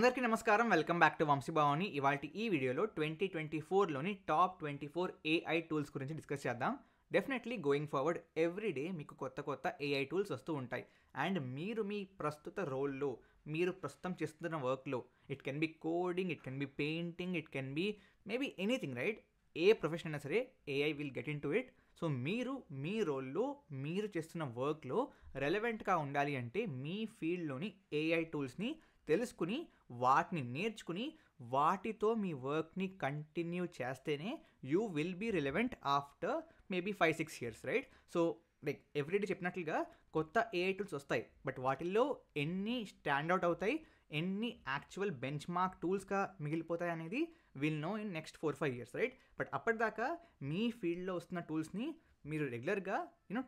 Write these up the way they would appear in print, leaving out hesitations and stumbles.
అందరికీ నమస్కారం. Welcome back to Vamshi Bhavani. ఇవాల్టి ఈ వీడియోలో 2024లోని టాప్ 24 ఏఐ టూల్స్ గురించి డిస్కస్ చేద్దాం. డెఫినెట్లీ గోయింగ్ ఫార్వర్డ్ ఎవ్రీడే మీకు కొత్త ఏఐ టూల్స్ వస్తూ ఉంటాయి. అండ్ మీరు మీ ప్రస్తుత రోల్లో, మీరు ప్రస్తుతం చేస్తున్న వర్క్లో, it can B coding, it can B painting, it can B maybe anything, right? A profession అయినా సరే AI will get in to it. So మీరు మీ రోల్లో, మీరు చేస్తున్న వర్క్లో రెలవెంట్గా ఉండాలి అంటే మీ ఫీల్డ్లోని ఏఐ టూల్స్ని తెలుసుకుని, వాటిని నేర్చుకుని, వాటితో మీ వర్క్ని కంటిన్యూ చేస్తేనే you will be relevant after maybe 5-6 years, right? So like everyday చెప్పినట్లుగా కొత్త ఏఐ టూల్స్ వస్తాయి, బట్ వాటిల్లో ఎన్ని స్టాండ్అవుట్ అవుతాయి, ఎన్ని యాక్చువల్ బెంచ్ మార్క్ టూల్స్గా మిగిలిపోతాయి అనేది will know in next 4-5 years, right? But అప్పటిదాకా మీ ఫీల్డ్లో వస్తున్న టూల్స్ని మీరు రెగ్యులర్గా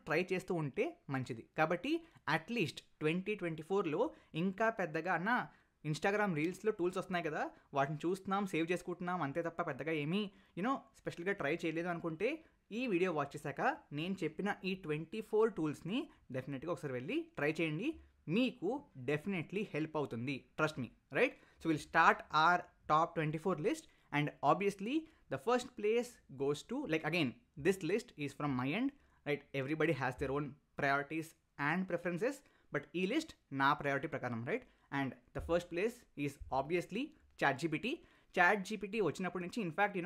ట్రై చేస్తూ ఉంటే మంచిది. కాబట్టి అట్లీస్ట్ 2024లో ఇంకా పెద్దగా ఇన్స్టాగ్రామ్ రీల్స్లో టూల్స్ వస్తున్నాయి కదా, వాటిని చూస్తున్నాం, సేవ్ చేసుకుంటున్నాం, అంతే తప్ప పెద్దగా ఏమీ స్పెషల్గా ట్రై చేయలేదు అనుకుంటే ఈ వీడియో వాచ్ చేశాక నేను చెప్పిన ఈ 24 టూల్స్ని డెఫినెట్గా ఒకసారి వెళ్ళి ట్రై చేయండి. మీకు డెఫినెట్లీ హెల్ప్ అవుతుంది, trust me, right? So will start our top 24 list. And obviously the first place goes to, like, again, this list is from my end, right? Everybody has their own priorities and preferences, but e list na priority prakaram, right? And the first place is obviously ChatGPT వచ్చినప్పటి నుంచి in fact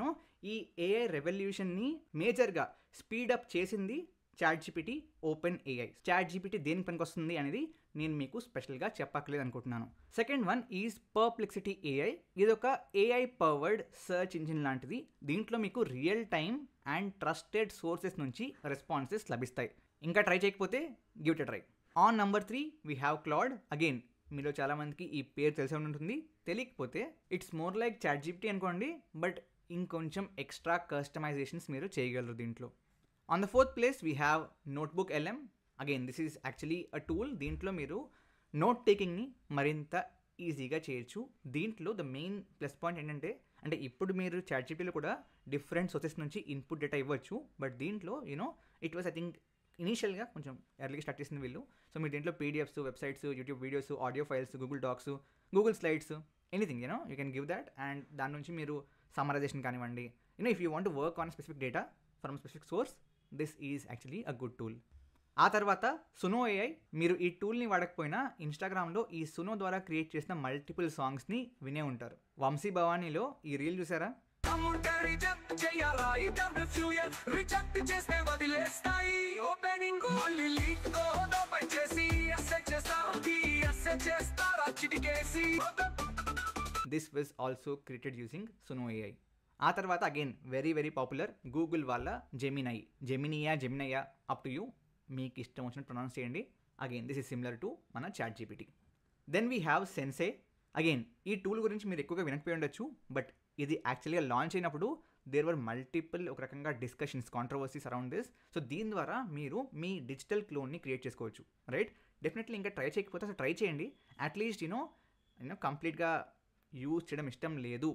ఈ AI రెవల్యూషన్ని మేజర్గా speedup చేసింది ChatGPT, open AI. ChatGPT దేనికి పనికి వస్తుంది అనేది నేను మీకు స్పెషల్గా చెప్పక్కలేదు అనుకుంటున్నాను. Second one is Perplexity AI. ఇది ఒక ఏఐ పవర్డ్ సర్చ్ ఇంజిన్ లాంటిది. దీంట్లో మీకు real time and trusted sources నుంచి రెస్పాన్సెస్ లభిస్తాయి. ఇంకా ట్రై చేయకపోతే give it a try. On number 3 we have Claude. Again మీలో చాలామందికి ఈ పేరు తెలిసే ఉంటుంది, తెలియకపోతే ఇట్స్ మోర్ లైక్ ChatGPT అనుకోండి, బట్ ఇంకొంచెం ఎక్స్ట్రా కస్టమైజేషన్స్ మీరు చేయగలరు దీంట్లో. On the fourth place, we have Notebook LM. Again, this is actually a tool. దీంట్లో మీరు నోట్ టేకింగ్ని మరింత ఈజీగా చేయొచ్చు. దీంట్లో ద మెయిన్ ప్లస్ పాయింట్ ఏంటంటే, ఇప్పుడు మీరు ChatGPTలో కూడా డిఫరెంట్ సోర్సెస్ నుంచి ఇన్పుట్ డేటా ఇవ్వచ్చు, బట్ దీంట్లో ఇట్ వాస్ ఐ థింక్ ఇనీషియల్గా కొంచెం ఎర్లీగా స్టార్ట్ చేసింది వీళ్ళు. సో మీరు దీంట్లో PDFs, websites, YouTube videos, audio files, Google docs, Google slides, anything you can give that. And దాని నుంచి మీరు సమ్మరైజేషన్ కానివ్వండి, if you want to work on specific data from specific source, this is actually a good tool. ఆ తర్వాత సునో AI. మీరు ఈ టూల్ని వాడకపోయినా ఇన్స్టాగ్రామ్లో ఈ సునో ద్వారా క్రియేట్ చేసిన మల్టిపుల్ సాంగ్స్ని వినే ఉంటారు. వంశీ భవానీలో ఈ రీల్ చూసారా? This was also created using Suno AI. ఆ తర్వాత అగైన్ వెరీ పాపులర్ గూగుల్ వాళ్ళ జెమినియా అప్ టు యూ, మీకు ఇష్టం వచ్చినట్టు ప్రొనౌన్స్ చేయండి. Again this is similar to మన ChatGPT. Then we have Sensay. అగైన్ ఈ టూల్ గురించి మీరు ఎక్కువగా వినకపోయి ఉండొచ్చు, బట్ ఇది యాక్చువల్గా లాంచ్ అయినప్పుడు దేర్ వర్ మల్టిపుల్ ఒక రకంగా discussions, controversies around this. So దీని ద్వారా మీరు మీ డిజిటల్ క్లోన్ని క్రియేట్ చేసుకోవచ్చు, రైట్? డెఫినెట్లీ ఇంకా ట్రై చేయకపోతే అసలు ట్రై చేయండి. అట్లీస్ట్ కంప్లీట్గా యూజ్ చేయడం ఇష్టం లేదు,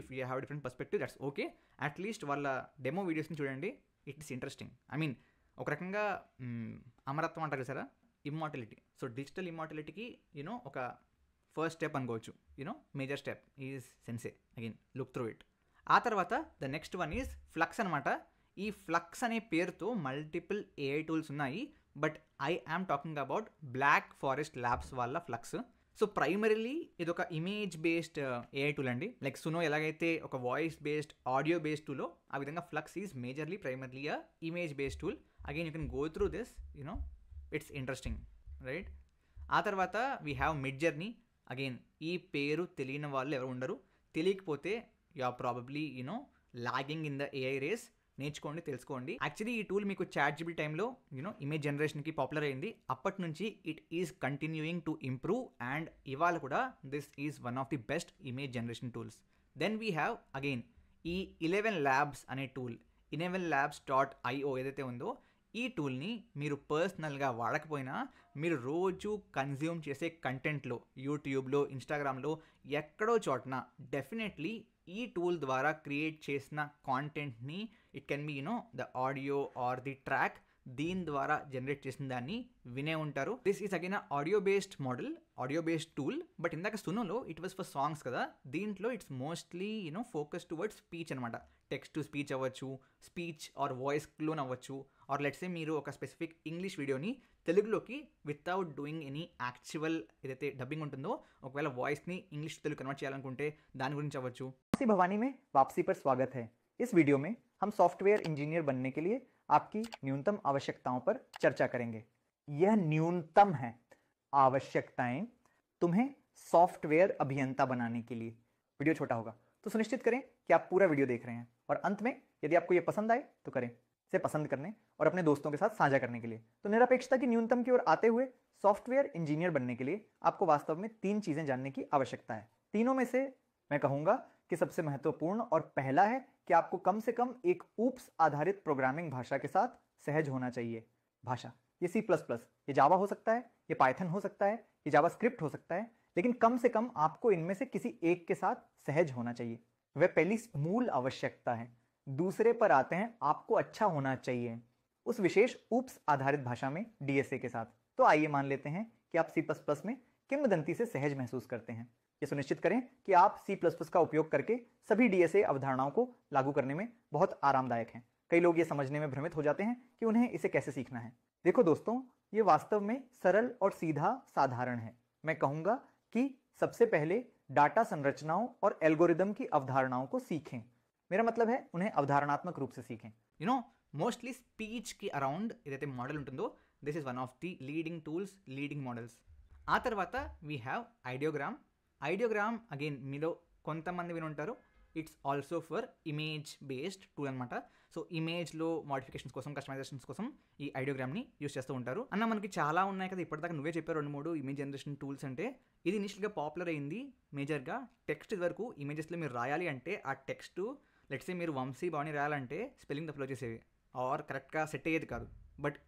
if you have different perspective, that's okay. At least వాళ్ళ డెమో వీడియోస్ని చూడండి, ఇట్స్ ఇంట్రెస్టింగ్. ఒక రకంగా అమరత్వం అంటారు సరే, ఇమ్మార్టలిటీ. సో డిజిటల్ ఇమ్మార్టలిటీకి ఒక ఫస్ట్ స్టెప్ అనుకోవచ్చు, major step is Sensay. Again look through it. ఆ తర్వాత the next one is Flux అనమాట. ఈ ఫ్లక్స్ అనే పేరుతో మల్టిపుల్ ఏఐ టూల్స్ ఉన్నాయి, but I am talking about Black Forest Labs వాళ్ళ ఫ్లక్స్. సో ప్రైమరీలీ ఇది ఒక ఇమేజ్ బేస్డ్ ఏఐ టూల్ అండి. లైక్ సునో ఎలాగైతే ఒక వాయిస్ బేస్డ్, ఆడియో బేస్డ్ టూలో, ఆ విధంగా Flux is majorly primarily a image based tool. Again you can go through this, it's interesting, right? ఆ తర్వాత వీ హ్యావ్ మిడ్జర్నీ. అగైన్ ఈ పేరు తెలియని వాళ్ళు ఎవరు ఉండరు. తెలియకపోతే you are probably lagging in the AI race. నేర్చుకోండి, తెలుసుకోండి. యాక్చువల్లీ ఈ టూల్ మీకు ChatGPT టైంలో ఇమేజ్ జనరేషన్కి పాపులర్ అయింది. అప్పటి నుంచి it is continuing to improve, and ఇవాళ కూడా this is one of the best image generation tools. Then we have again ఈ 11 Labs అనే టూల్. 11labs.io ఏదైతే ఉందో, ఈ టూల్ని మీరు పర్సనల్గా వాడకపోయినా మీరు రోజు కన్జ్యూమ్ చేసే కంటెంట్లో, యూట్యూబ్లో, ఇన్స్టాగ్రామ్లో, ఎక్కడో చోటన డెఫినెట్లీ ఈ టూల్ ద్వారా క్రియేట్ చేసిన కాంటెంట్ని, it can be the audio or the track, దీని ద్వారా జనరేట్ చేసిన దాన్ని వినే ఉంటారు. This is again audio based tool. But ఇందాక సునోలో ఇట్ వాస్ ఫర్ సాంగ్స్ కదా, దీంట్లో it's mostly focus towards speech అనమాట. టెక్స్ట్ టు స్పీచ్ అవ్వచ్చు, స్పీచ్ ఆర్ వాయిస్ క్లోన్ అవ్వచ్చు, ఆర్ లెట్స్ సే మీరు ఒక స్పెసిఫిక్ ఇంగ్లీష్ వీడియోని తెలుగులోకి వితౌట్ డూయింగ్ ఎనీ యాక్చువల్ ఏదైతే డబ్బింగ్ ఉంటుందో ఒకవేళ వాయిస్ని ఇంగ్లీష్ తెలుగు కన్వర్ట్ చేయాలనుకుంటే దాని గురించి అవ్వచ్చు. वापसी भवानी में वापसी पर स्वागत है। इस वीडियो में हम सॉफ्टवेयर इंजीनियर बनने के लिए आपकी न्यूनतम आवश्यकताओं पर चर्चा करेंगे। यह न्यूनतम है आवश्यकताएं तुम्हें सॉफ्टवेयर अभियंता बनाने के लिए। वीडियो छोटा होगा तो सुनिश्चित करें कि आप पूरा वीडियो देख रहे हैं, और अंत में यदि आपको यह पसंद आए तो करें इसे पसंद करने और अपने दोस्तों के साथ साझा करने के लिए। तो निरपेक्षता की न्यूनतम की ओर आते हुए सॉफ्टवेयर इंजीनियर बनने के लिए आपको वास्तव में 3 चीजें जानने की आवश्यकता है। तीनों में से मैं कहूंगा कि सबसे महत्वपूर्ण और पहला है कि आपको कम से कम एक ऊप्स आधारित प्रोग्रामिंग भाषा के साथ सहज होना चाहिए। भाषा ये C++, ये जावा हो सकता है, ये पाइथन हो सकता है, ये जावास्क्रिप्ट हो सकता है, लेकिन कम से कम आपको इनमें से किसी एक के साथ सहज होना चाहिए। वह पहली मूल आवश्यकता है। दूसरे पर आते हैं आपको अच्छा होना चाहिए उस विशेष ऊप्स आधारित भाषा में DSA के साथ। तो आइए मान लेते हैं कि आप C++ में किंवदंती से सहज महसूस करते हैं। ये सुनिश्चित करें कि आप C++ का उपयोग करके सभी DSA अवधारणाओं को लागू करने में बहुत आरामदायक हैं। कई लोग ये समझने में भ्रमित हो जाते हैं कि उन्हें इसे कैसे सीखना है। देखो दोस्तों, ये वास्तव में सरल और सीधा साधारण है। मैं कहूंगा कि सबसे पहले डाटा संरचनाओं और एल्गोरिदम की अवधारणाओं को सीखें। मेरा मतलब है उन्हें अवधारणात्मक रूप से सीखें। మోస్ట్లీ స్పీచ్కి అరౌండ్ ఏదైతే మోడల్ ఉంటుందో this is one of the leading tools, leading models. ఆ తర్వాత వీ హ్యావ్ ఐడియోగ్రామ్ అగైన్ మీలో కొంతమంది విని ఉంటారు. It's also for image based tool అనమాట. సో ఇమేజ్లో మోడిఫికేషన్స్ కోసం, కస్టమైజేషన్స్ కోసం ఈ ఐడియోగ్రామ్ని యూస్ చేస్తూ ఉంటారు. అన్న మనకి చాలా ఉన్నాయి కదా, ఇప్పటిదాకా నువ్వే చెప్పారు 2-3 ఇమేజ్ జనరేషన్ టూల్స్ అంటే. ఇది ఇనిషియల్గా పాపులర్ అయింది మేజర్గా టెక్స్ట్ వరకు. ఇమేజెస్లో మీరు రాయాలి అంటే ఆ టెక్స్ట్ లెట్సే మీరు వంశీ భవాని రాయాలంటే స్పెల్లింగ్ తప్పులో చేసేవి ఆర్ కరెక్ట్గా సెట్ అయ్యేది కాదు. బట్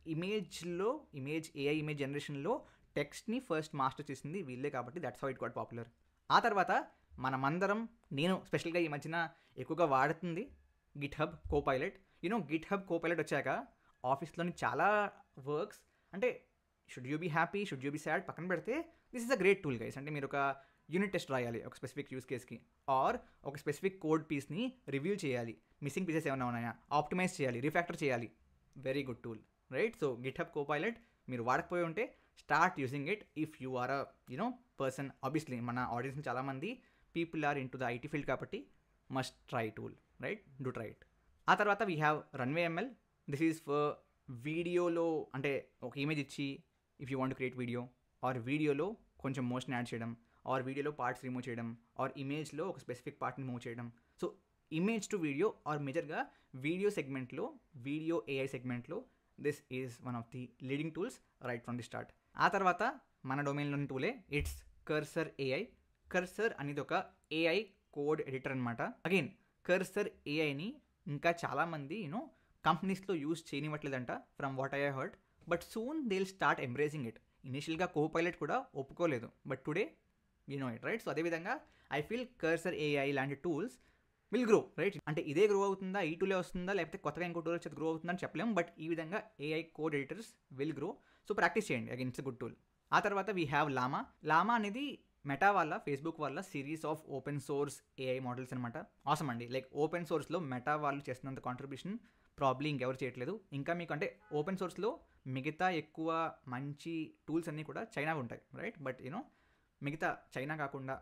ఏఐ ఇమేజ్ జనరేషన్లో టెక్స్ట్ని ఫస్ట్ మాస్టర్ చేసింది వీళ్ళే కాబట్టి that's how it got popular. ఆ తర్వాత మనమందరం, నేను స్పెషల్గా ఈ మధ్యన ఎక్కువగా వాడుతుంది గిట్హబ్ కోపైలట్. గిట్హబ్ కోపైలట్ వచ్చాక ఆఫీస్లోని చాలా వర్క్స్ అంటే should you be happy, should you be sad పక్కన పెడితే this is a great tool guys. అంటే మీరు ఒక యూనిట్ టెస్ట్ రాయాలి ఒక స్పెసిఫిక్ యూస్ కేస్కి, ఆర్ ఒక స్పెసిఫిక్ కోడ్ పీస్ని రివ్యూ చేయాలి, మిస్సింగ్ పీసెస్ ఏమైనా ఉన్నాయా ఆప్టిమైజ్ చేయాలి, రిఫాక్టర్ చేయాలి, very good tool right. So GitHub Copilot మీరు వాడకపోయి ఉంటే start using it if you are a person. Obviously మన ఆడియన్స్ చాలామంది people are in to the IT field కాబట్టి must try tool right, do try it. ఆ తర్వాత we have Runway ML. This is for వీడియోలో అంటే ఒక image ఇచ్చి if you want create video, or వీడియోలో కొంచెం మోషన్ యాడ్ చేయడం, ఆర్ వీడియోలో పార్ట్స్ రిమూవ్ చేయడం, ఆర్ ఇమేజ్లో ఒక స్పెసిఫిక్ పార్ట్ని మూవ్ చేయడం. So image to video or మేజర్గా వీడియో సెగ్మెంట్లో, వీడియో ఏఐ సెగ్మెంట్లో this is one of the leading tools right from the start. ఆ తర్వాత మన డొమైన్లోని టూలే ఇట్స్ కర్సర్ ఏఐ. కర్సర్ అనేది ఒక ఏఐ కోడ్ ఎడిటర్ అనమాట. అగైన్ కర్సర్ ఏఐని ఇంకా చాలామంది కంపెనీస్లో యూజ్ చేయనివ్వట్లేదంట from what I heard, but soon they will start embracing it. ఇనిషియల్గా కోపైలట్ కూడా ఒప్పుకోలేదు, but today it right. So అదేవిధంగా ఐ ఫీల్ కర్సర్ ఏఐ లాంటి టూల్స్ విల్ గ్రో రైట్. అంటే ఇదే గ్రో అవుతుందా, ఈ టూలే వస్తుందా, లేకపోతే కొత్తగా ఇంకో టూల్ వచ్చేది గ్రో అవుతుందని చెప్పలేము, బట్ ఈ విధంగా AI code editors will grow. So practice చేయండి, అగైన్ ఇట్స్ గుడ్ టూల్. ఆ తర్వాత వీ హ్యావ్ లామా అనేది మెటా వాళ్ళ, ఫేస్బుక్ వాళ్ళ series of open source AI models అనమాట. అవసరం అండి, లైక్ ఓపెన్ సోర్స్లో మెటా వాళ్ళు చేస్తున్నంత కాంట్రిబ్యూషన్ ప్రాబ్లీ ఇంకెవరు చేయట్లేదు. ఇంకా మీకు అంటే ఓపెన్ సోర్స్లో మిగతా ఎక్కువ మంచి టూల్స్ అన్నీ కూడా చైనా ఉంటాయి రైట్, బట్ మిగతా చైనా కాకుండా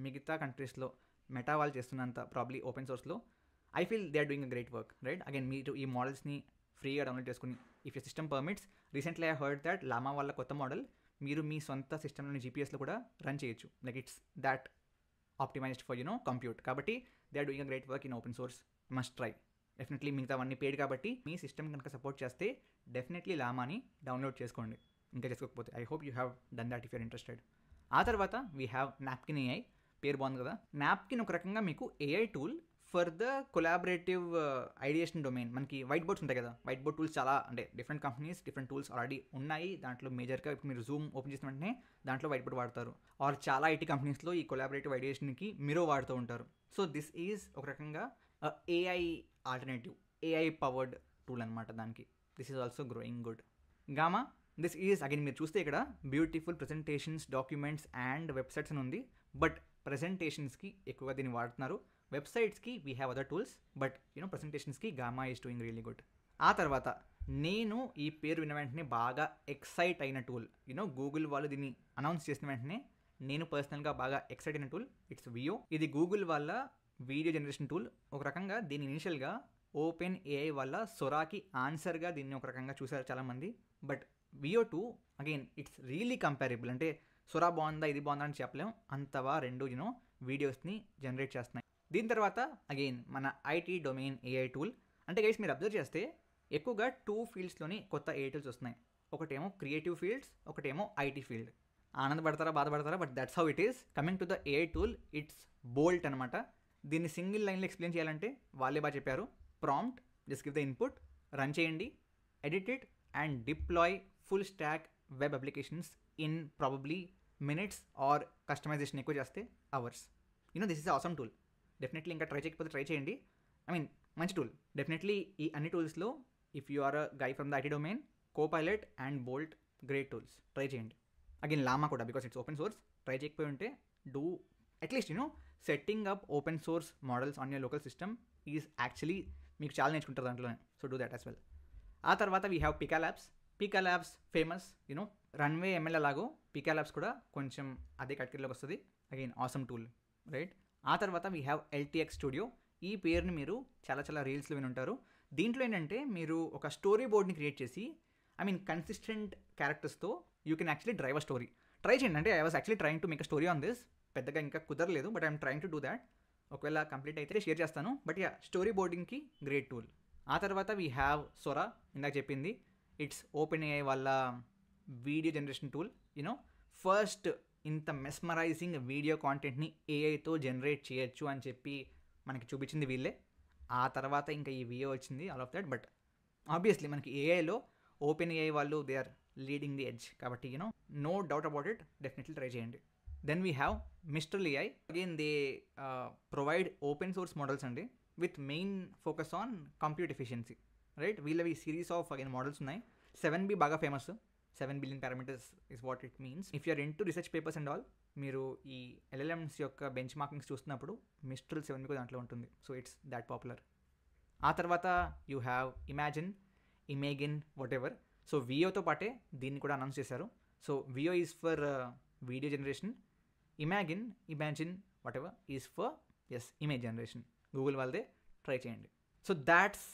మిగతా కంట్రీస్లో మెటా వాళ్ళు చేస్తున్నంత ప్రాబ్లీ ఓపెన్ సోర్స్లో I feel they are doing a great work right. Again మీరు ఈ మోడల్స్ని ఫ్రీగా డౌన్లోడ్ చేసుకుని if you system permits. Recently I heard that Llama వాళ్ళ కొత్త మోడల్ మీరు మీ సొంత సిస్టమ్లోని జీపీఎస్లో కూడా రన్ చేయొచ్చు. Like it's that optimized for compute. కాబట్టి they are doing a great work in open source, must try. Definitely మిగతావన్నీ పేడ్ కాబట్టి మీ సిస్టమ్ కనుక సపోర్ట్ చేస్తే డెఫినెట్లీ లామాని డౌన్లోడ్ చేసుకోండి ఇంకా చేసుకోకపోతే. I hope you have done that if you're interested. ఆ తర్వాత వీ హ్యావ్ నాప్కిన్ ఏఐ. పేరు బాగుంది కదా. నాప్కిన్ ఒక రకంగా మీకు AI tool for the collaborative ideation domain. మనకి వైట్ బోర్డ్స్ ఉంటాయి కదా, వైట్ బోర్డ్ టూల్స్ చాలా అంటే different companies different tools already ఉన్నాయి. దాంట్లో మేజర్గా ఇప్పుడు మీరు జూమ్ ఓపెన్ చేసిన వెంటనే దాంట్లో వైట్ బోర్డ్ వాడతారు, ఆర్ చాలా ఐటీ కంపెనీస్లో ఈ కొలాబరేటివ్ ఐడియేషన్కి మిరో వాడుతూ ఉంటారు. సో దిస్ ఈజ్ ఒక రకంగా AI alternative, AI powered tool అనమాట. దానికి this is also growing good. Gamma, this is again మీరు చూస్తే ఇక్కడ beautiful presentations, documents and websites అని ఉంది. బట్ ప్రజెంటేషన్స్కి ఎక్కువగా దీన్ని వాడుతున్నారు. వెబ్సైట్స్కి we have other tools, but ప్రజెంటేషన్స్కి Gamma is doing really good. ఆ తర్వాత నేను ఈ పేరు విన్న వెంటనే బాగా ఎక్సైట్ అయిన టూల్, గూగుల్ వాళ్ళు దీన్ని అనౌన్స్ చేసిన వెంటనే నేను పర్సనల్గా బాగా ఎక్సైట్ అయిన టూల్, ఇట్స్ వియో. ఇది గూగుల్ వాళ్ళ వీడియో జనరేషన్ టూల్. ఒక రకంగా దీన్ని ఇనిషియల్గా ఓపెన్ ఏఐ వల్ల సొరాకి ఆన్సర్గా దీన్ని ఒక రకంగా చూసారు చాలామంది. But Veo 2 again it's really comparable. అంటే సొరా బాగుందా ఇది బాగుందా అని చెప్పలేం, అంతవా రెండు వీడియోస్ని జనరేట్ చేస్తున్నాయి. దీని తర్వాత అగైన్ మన ఐటీ డొమైన్ ఏఐ టూల్. అంటే గైస్ మీరు అబ్జర్వ్ చేస్తే ఎక్కువగా 2 ఫీల్డ్స్లోని కొత్త ఏఐ టూల్స్ వస్తున్నాయి. ఒకటేమో క్రియేటివ్ ఫీల్డ్స్, ఒకటేమో ఐటీ ఫీల్డ్. ఆనందపడతారా బాధపడతారా, but that's how it is. Coming to the AI tool, it's Bolt అనమాట. దీన్ని సింగిల్ లైన్లో ఎక్స్ప్లెయిన్ చేయాలంటే వాళ్ళే బాగా చెప్పారు. Prompt, just give the input, run చేయండి, edit it and deploy full stack web applications in probably minutes or customization ఎక్కువ చేస్తే hours. This is awesome tool. Definitely ఇంకా ట్రై చేయకపోతే ట్రై చేయండి. మంచి టూల్ డెఫినెట్లీ. ఈ అన్ని టూల్స్లో if you are a guy from the IT domain, Copilot and Bolt great tools, try చేయండి. అగైన్ లామా కూడా, because it's open source. Try చేయకపోయి ఉంటే do at least setting up open source models on your local system is actually మీకు చాలా నేర్చుకుంటారు దాంట్లోనే. So do that as well. ఆ తర్వాత we have pika labs. Pika labs famous, runway ML లాగో pika labs కూడా కొంచెం అదే కేటగిరీలోకి వస్తుంది. Again awesome tool, right. ఆ తర్వాత వీ హ్యావ్ ఎల్టీఎక్స్ స్టూడియో. ఈ పేరుని మీరు చాలా రీల్స్లో విని ఉంటారు. దీంట్లో ఏంటంటే మీరు ఒక స్టోరీ బోర్డ్ని క్రియేట్ చేసి కన్సిస్టెంట్ క్యారెక్టర్స్తో you can actually drive a story. Try చేయండి. అంటే I was actually trying to make a story on this. పెద్దగా ఇంకా కుదరలేదు, but I'm trying to do that. ఒకవేళ కంప్లీట్ అయితే షేర్ చేస్తాను. బట్ స్టోరీ బోర్డింగ్కి గ్రేట్ టూల్. ఆ తర్వాత వీ హ్యావ్ సొరా, ఇందాక చెప్పింది. ఇట్స్ ఓపెన్ ఏఐ వాళ్ళ వీడియో జనరేషన్ టూల్. ఫస్ట్ ఇంత మెస్మరైజింగ్ వీడియో కాంటెంట్ని ఏఐతో జనరేట్ చేయొచ్చు అని చెప్పి మనకి చూపించింది వీళ్ళే. ఆ తర్వాత ఇంకా ఈ వియో వచ్చింది, all of that. But obviously మనకి ఏఐలో ఓపెన్ ఏఐ వాళ్ళు they are leading the edge కాబట్టి no doubt about it, definitely try చేయండి. Then we have Mistral AI. Again they provide open source models అండి, with main focus on compute efficiency, right. వీళ్ళవి series of again models ఉన్నాయి. 7B బాగా famous. 7 billion parameters is what it means. If you're into research papers and all, మీరు ఈ LLMs యొక్క bench markings చూస్తున్నప్పుడు mistral 7B కూడా దాంట్లో ఉంటుంది. So it's that popular. ఆ తర్వాత you have imagine, imagine, whatever. సో వియోతో పాటే దీన్ని కూడా అనౌన్స్ చేశారు. So Veo is for video generation, imagine whatever is for image generation. Google వాళ్ళదే, ట్రై చేయండి. So that's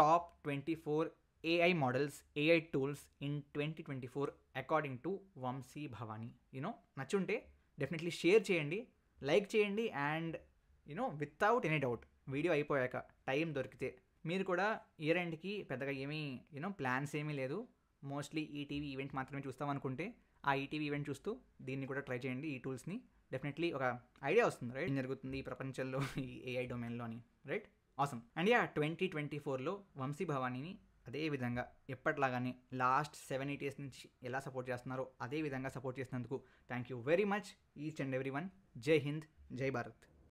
top 24 AI models, AI tools in 2024 according to Vamshi Bhavani. నచ్చుంటే definitely share చేయండి, లైక్ చేయండి and without any doubt video అయిపోయాక time దొరికితే మీరు కూడా year ఎండ్కి పెద్దగా ఏమీ ప్లాన్స్ ఏమీ లేదు, మోస్ట్లీ ఈటీవీ ఈవెంట్ మాత్రమే చూస్తాం అనుకుంటే ఆ ఈటీవీ ఈవెంట్ చూస్తూ దీన్ని కూడా ట్రై చేయండి. ఈ టూల్స్ని డెఫినెట్లీ ఒక ఐడియా వస్తుంది, రైట్. ఏం జరుగుతుంది ఈ ప్రపంచంలో ఈ ఏఐ డొమైన్లో అని, రైట్. ఆసమ్. అండ్ 2024లో వంశీ భవానీని అదే విధంగా ఎప్పటిలాగానే లాస్ట్ 7-8 years నుంచి ఎలా సపోర్ట్ చేస్తున్నారో అదే విధంగా సపోర్ట్ చేసినందుకు thank you very much each and every one. జై హింద్, జై భారత్.